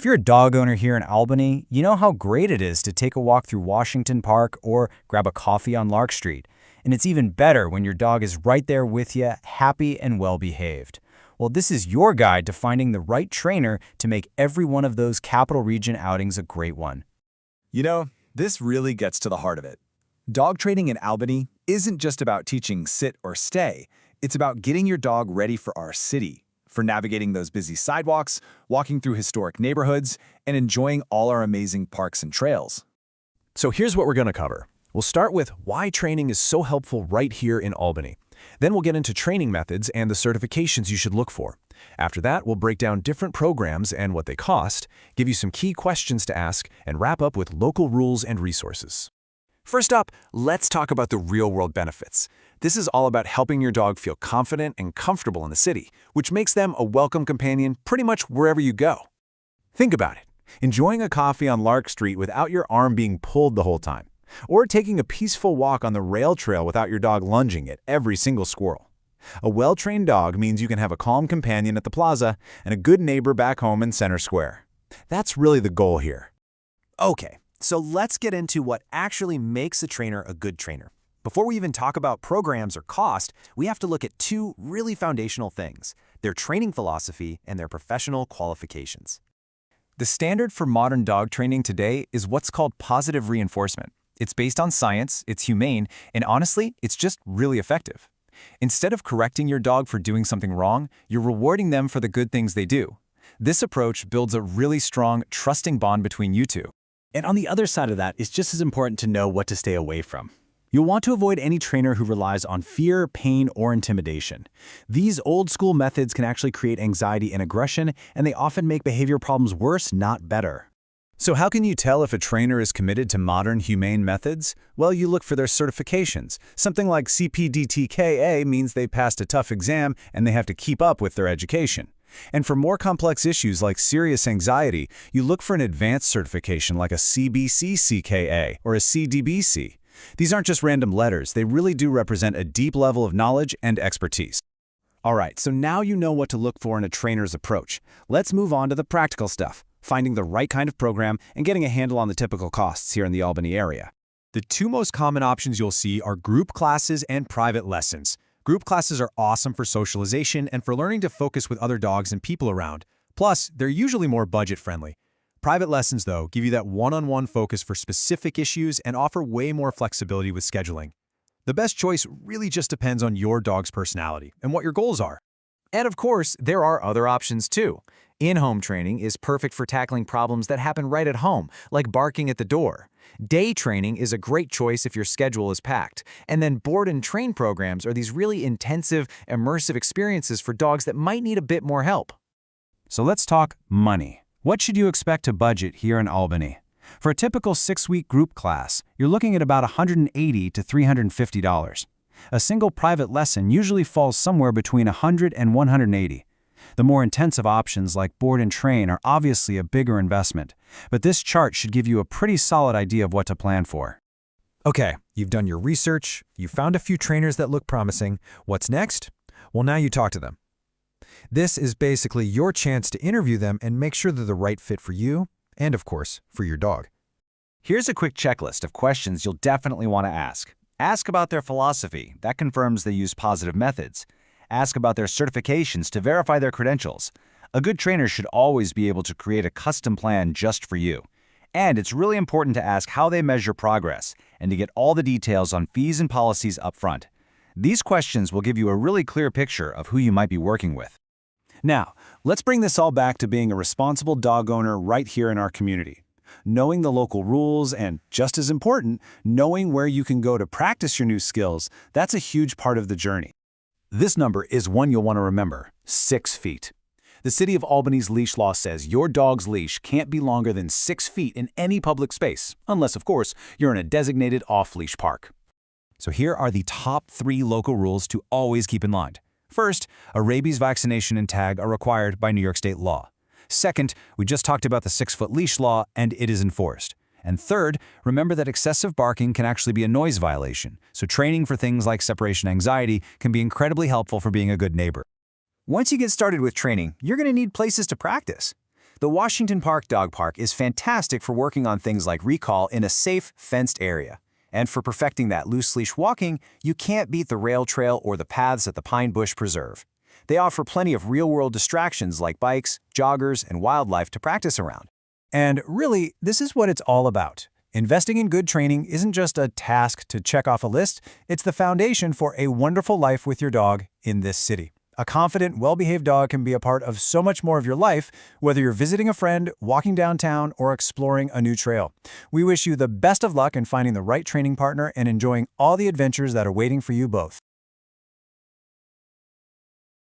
If you're a dog owner here in Albany, you know how great it is to take a walk through Washington Park or grab a coffee on Lark Street. And it's even better when your dog is right there with you, happy and well-behaved. Well, this is your guide to finding the right trainer to make every one of those Capital Region outings a great one. You know, this really gets to the heart of it. Dog training in Albany isn't just about teaching sit or stay. It's about getting your dog ready for our city, for navigating those busy sidewalks, walking through historic neighborhoods, and enjoying all our amazing parks and trails. So here's what we're going to cover. We'll start with why training is so helpful right here in Albany. Then we'll get into training methods and the certifications you should look for. After that, we'll break down different programs and what they cost, give you some key questions to ask, and wrap up with local rules and resources. First up, let's talk about the real-world benefits. This is all about helping your dog feel confident and comfortable in the city, which makes them a welcome companion pretty much wherever you go. Think about it. Enjoying a coffee on Lark Street without your arm being pulled the whole time. Or taking a peaceful walk on the rail trail without your dog lunging at every single squirrel. A well-trained dog means you can have a calm companion at the plaza and a good neighbor back home in Center Square. That's really the goal here. Okay, so let's get into what actually makes a trainer a good trainer. Before we even talk about programs or cost, we have to look at two really foundational things: their training philosophy and their professional qualifications. The standard for modern dog training today is what's called positive reinforcement. It's based on science, it's humane, and honestly, it's just really effective. Instead of correcting your dog for doing something wrong, you're rewarding them for the good things they do. This approach builds a really strong, trusting bond between you two. And on the other side of that, it's just as important to know what to stay away from. You'll want to avoid any trainer who relies on fear, pain, or intimidation. These old-school methods can actually create anxiety and aggression, and they often make behavior problems worse, not better. So how can you tell if a trainer is committed to modern, humane methods? Well, you look for their certifications. Something like CPDTKA means they passed a tough exam and they have to keep up with their education. And for more complex issues like serious anxiety, you look for an advanced certification like a CBCCKA or a CDBC. These aren't just random letters, they really do represent a deep level of knowledge and expertise. All right, so now you know what to look for in a trainer's approach. Let's move on to the practical stuff, finding the right kind of program and getting a handle on the typical costs here in the Albany area. The two most common options you'll see are group classes and private lessons. Group classes are awesome for socialization and for learning to focus with other dogs and people around. Plus, they're usually more budget-friendly. Private lessons, though, give you that one-on-one focus for specific issues and offer way more flexibility with scheduling. The best choice really just depends on your dog's personality and what your goals are. And of course, there are other options too. In-home training is perfect for tackling problems that happen right at home, like barking at the door. Day training is a great choice if your schedule is packed. And then board and train programs are these really intensive, immersive experiences for dogs that might need a bit more help. So let's talk money. What should you expect to budget here in Albany? For a typical 6-week group class, you're looking at about $180 to $350. A single private lesson usually falls somewhere between $100 and $180. The more intensive options like board and train are obviously a bigger investment, but this chart should give you a pretty solid idea of what to plan for. Okay, you've done your research, you found a few trainers that look promising. What's next? Well, now you talk to them. This is basically your chance to interview them and make sure they're the right fit for you and, of course, for your dog. Here's a quick checklist of questions you'll definitely want to ask. Ask about their philosophy. That confirms they use positive methods. Ask about their certifications to verify their credentials. A good trainer should always be able to create a custom plan just for you. And it's really important to ask how they measure progress and to get all the details on fees and policies up front. These questions will give you a really clear picture of who you might be working with. Now, let's bring this all back to being a responsible dog owner right here in our community. Knowing the local rules and, just as important, knowing where you can go to practice your new skills, that's a huge part of the journey. This number is one you'll want to remember: 6 feet. The City of Albany's leash law says your dog's leash can't be longer than 6 feet in any public space, unless, of course, you're in a designated off-leash park. So here are the top 3 local rules to always keep in mind. First, a rabies vaccination and tag are required by New York State law. Second, we just talked about the 6-foot leash law, and it is enforced. And third, remember that excessive barking can actually be a noise violation, so training for things like separation anxiety can be incredibly helpful for being a good neighbor. Once you get started with training, you're going to need places to practice. The Washington Park Dog Park is fantastic for working on things like recall in a safe, fenced area. And for perfecting that loose leash walking, you can't beat the rail trail or the paths at the Pine Bush Preserve. They offer plenty of real-world distractions like bikes, joggers, and wildlife to practice around. And really, this is what it's all about. Investing in good training isn't just a task to check off a list, it's the foundation for a wonderful life with your dog in this city. A confident, well-behaved dog can be a part of so much more of your life, whether you're visiting a friend, walking downtown, or exploring a new trail. We wish you the best of luck in finding the right training partner and enjoying all the adventures that are waiting for you both.